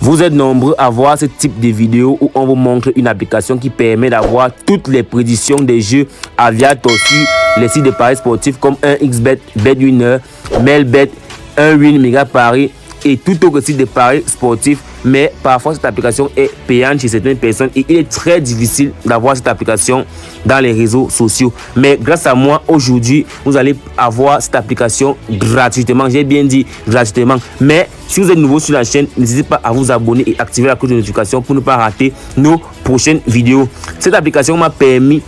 Vous êtes nombreux à voir ce type de vidéo où on vous montre une application qui permet d'avoir toutes les prédictions des jeux Aviator sur les sites de paris sportifs comme 1xBet, BetWinner, Melbet, 1win, Mega Paris et tout autre site de paris sportifs. Mais parfois cette application est payante chez certaines personnes et il est très difficile d'avoir cette application dans les réseaux sociaux. Mais grâce à moi aujourd'hui, vous allez avoir cette application gratuitement. J'ai bien dit gratuitement. Mais si vous êtes nouveau sur la chaîne, n'hésitez pas à vous abonner et activer la cloche de notification pour ne pas rater nos prochaines vidéos. Cette application m'a permis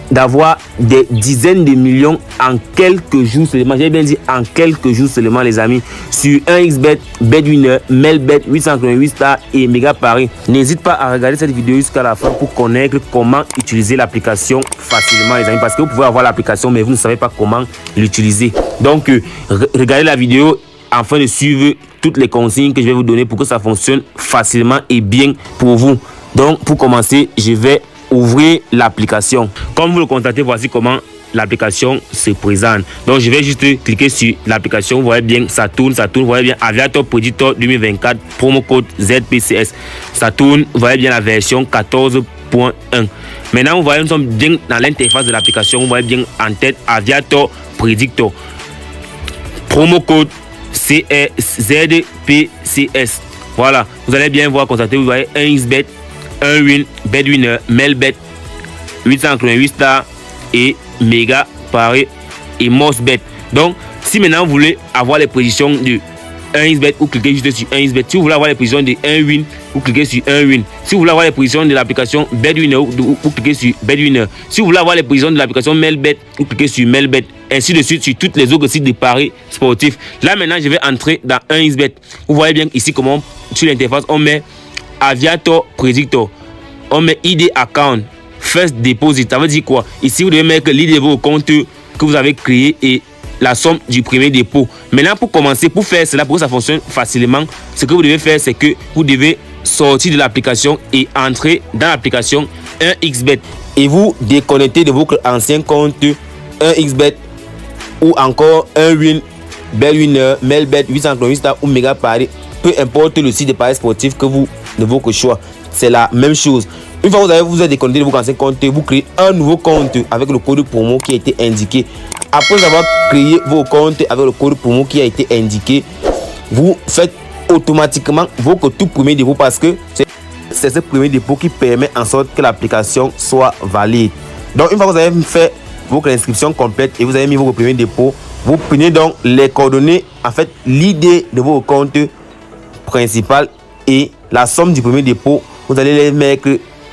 d'avoir des dizaines de millions en quelques jours seulement. J'ai bien dit en quelques jours seulement, les amis, sur 1xBet, BetWinner, Melbet, 888 Stars et Mega Paris. N'hésite pas à regarder cette vidéo jusqu'à la fin pour connaître comment utiliser l'application facilement, les amis, parce que vous pouvez avoir l'application mais vous ne savez pas comment l'utiliser. Donc regardez la vidéo afin de suivre toutes les consignes que je vais vous donner pour que ça fonctionne facilement et bien pour vous. Donc pour commencer, je vais ouvrir l'application. Comme vous le constatez, voici comment l'application se présente. Donc je vais juste cliquer sur l'application. Vous voyez bien, ça tourne, vous voyez bien Aviator Predictor 2024, promo code ZPCS. Ça tourne, vous voyez bien la version 14.1. Maintenant, vous voyez, nous sommes bien dans l'interface de l'application. Vous voyez bien en tête Aviator Predictor, promo code ZPCS. Voilà, vous allez bien voir, constater, vous voyez 1xBet, 1win, BetWinner, Melbet, 888 Stars et Mega Paris et Mosbet. Donc, si maintenant vous voulez avoir les prédictions de 1xBet, vous cliquez juste sur 1xBet. Si vous voulez avoir les prédictions de 1win, vous cliquez sur 1win. Si vous voulez avoir les prédictions de l'application BetWinner, vous cliquez sur BetWinner. Si vous voulez avoir les prédictions de l'application Melbet, vous cliquez sur Melbet. Ainsi de suite sur tous les autres sites de paris sportifs. Là maintenant, je vais entrer dans 1xBet. Vous voyez bien ici comment sur l'interface on met Aviator Predictor, on met ID account, first deposit. Ça veut dire quoi? Ici vous devez mettre l'ID de vos comptes que vous avez créé et la somme du premier dépôt. Maintenant, pour commencer, pour faire cela, pour que ça fonctionne facilement, ce que vous devez faire, c'est que vous devez sortir de l'application et entrer dans l'application 1xBet et vous déconnecter de votre ancien compte 1xBet ou encore 1win, BetWinner, Melbet, 888 Stars ou Mega Paris. Peu importe le site de paris sportif que vous de votre choix, c'est la même chose. Une fois que vous êtes déconnecté de votre ancien compte, vous créez un nouveau compte avec le code promo qui a été indiqué. Après avoir créé vos comptes avec le code promo qui a été indiqué, vous faites automatiquement votre tout premier dépôt parce que c'est ce premier dépôt qui permet en sorte que l'application soit valide. Donc une fois que vous avez fait votre inscription complète et vous avez mis votre premier dépôt, vous prenez donc les coordonnées, en fait l'idée de votre compte principal et la somme du premier dépôt, vous allez les mettre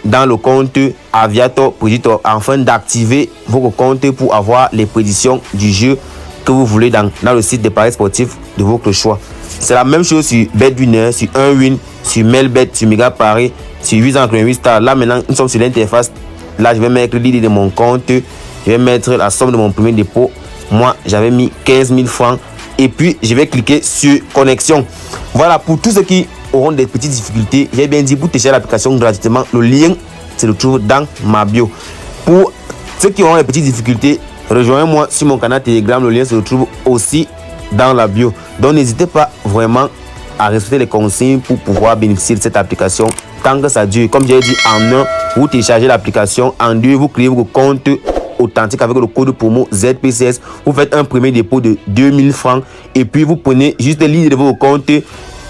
dans le compte Aviator Predictor afin d'activer votre compte pour avoir les prédictions du jeu que vous voulez dans le site de paris sportifs de votre choix. C'est la même chose sur BetWinner, sur 1win, sur Melbet, sur Mega Paris, sur 888 Stars. Là maintenant, nous sommes sur l'interface. Là, je vais mettre l'idée de mon compte. Je vais mettre la somme de mon premier dépôt. Moi, j'avais mis 15 000 francs. Et puis, je vais cliquer sur connexion. Voilà, pour tous ceux qui auront des petites difficultés, j'ai bien dit pour télécharger l'application gratuitement, le lien se trouve dans ma bio. Pour ceux qui auront des petites difficultés, rejoignez-moi sur mon canal Telegram, le lien se trouve aussi dans la bio. Donc n'hésitez pas vraiment à respecter les consignes pour pouvoir bénéficier de cette application tant que ça dure. Comme j'ai dit, en 1, vous téléchargez l'application, en 2, vous créez votre compte authentique avec le code promo ZPCS. Vous faites un premier dépôt de 2000 francs et puis vous prenez juste l'idée de votre compte,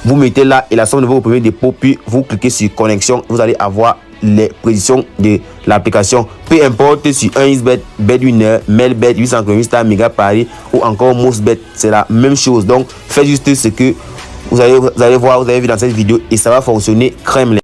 vous mettez là et la somme de votre premier dépôt, puis vous cliquez sur connexion. Vous allez avoir les prédictions de l'application. Peu importe sur 1xBet, BetWinner, Melbet, 888 Stars, Mega Paris ou encore Mosbet, c'est la même chose. Donc faites juste ce que vous allez voir, vous avez vu dans cette vidéo et ça va fonctionner crème.